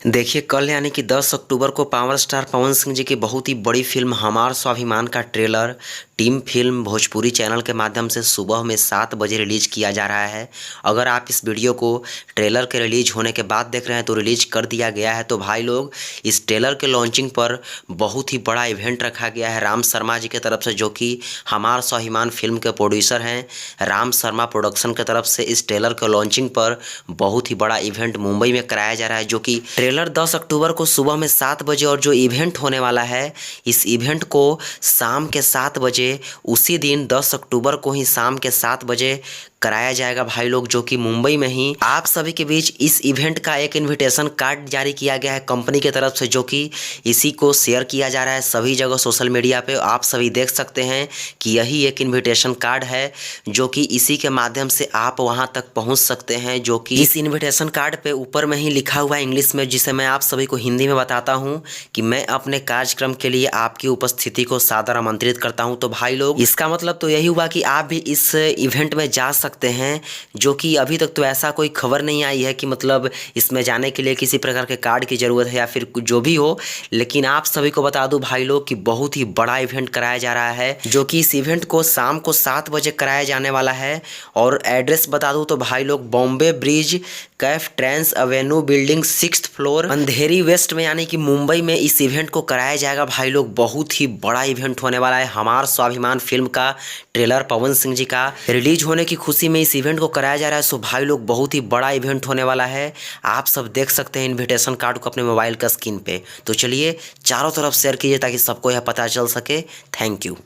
देखिए कल यानी कि 10 अक्टूबर को पावर स्टार पवन सिंह जी की बहुत ही बड़ी फिल्म हमार स्वाभिमान का trailer team film Bhojpuri channel के माध्यम से सुबह में 7 बजे रिलीज किया जा रहा है। अगर आप इस वीडियो को ट्रेलर के रिलीज होने के बाद देख रहे हैं तो रिलीज कर दिया गया है। तो भाई लोग इस ट्रेलर के लॉन्चिंग पर बहुत ही बड़ा इवेंट रखा गया है राम शर्मा जी की तरफ से, जो कि हमार स्वाभिमान फिल्म के प्रोड्यूसर हैं। राम शर्मा प्रोडक्शन की तरफ से इस ट्रेलर के लॉन्चिंग पर बहुत ही बड़ा इवेंट मुंबई में कराया जा रहा है, जो कि ट्रेलर 10 अक्टूबर को सुबह में 7 बजे और जो इवेंट होने वाला है इस इवेंट को शाम के 7 बजे उसी दिन 10 अक्टूबर को ही शाम के 7 बजे कराया जाएगा भाई लोग, जो कि मुंबई में ही आप सभी के बीच इस इवेंट का एक इनविटेशन कार्ड जारी किया गया है कंपनी की तरफ से, जो कि इसी को शेयर किया जा रहा है सभी जगह सोशल मीडिया पे। आप सभी देख सकते हैं कि यही एक इनविटेशन कार्ड है जो कि इसी के माध्यम से आप वहां तक पहुंच सकते हैं, जो कि इस इनविटेशन कार्ड पे ऊपर में ही लिखा हुआ है इंग्लिश में, जिसे मैं आप सभी को हिंदी में बताता हूं कि मैं अपने कार्यक्रम के लिए आपकी उपस्थिति को सादर आमंत्रित करता हूं। तो भाई लोग इसका मतलब तो यही हुआ कि आप भी इस इवेंट में जा सकते हैं, जो कि अभी तक तो ऐसा कोई खबर नहीं आई है कि मतलब इसमें जाने के लिए किसी प्रकार के कार्ड की जरूरत है या फिर जो भी हो। लेकिन आप सभी को बता दूं भाई लोग कि बहुत ही बड़ा इवेंट कराया जा रहा है, जो कि इस इवेंट को शाम को 7 बजे कराया जाने वाला है। और एड्रेस बता दूं तो भाई लोग बॉम्बे ब्रिज कैफ Trans Avenue building 6th floor Andheri West में यानी कि मुंबई में इस इवेंट को कराया जाएगा। भाई लोग बहुत ही बड़ा इवेंट होने वाला है। हमार स्वाभिमान फिल्म का ट्रेलर पवन सिंह जी का रिलीज होने की खुशी में इस इवेंट को कराया जा रहा है। सो भाई लोग बहुत ही बड़ा इवेंट होने वाला है। आप सब देख सकते हैं इन्विटेशन कार्ड को अपने मोबाइल का स्क्रीन पे। तो चलिए चारों तरफ शेयर कीजिए ताकि सबको यह पता चल सके। Thank you.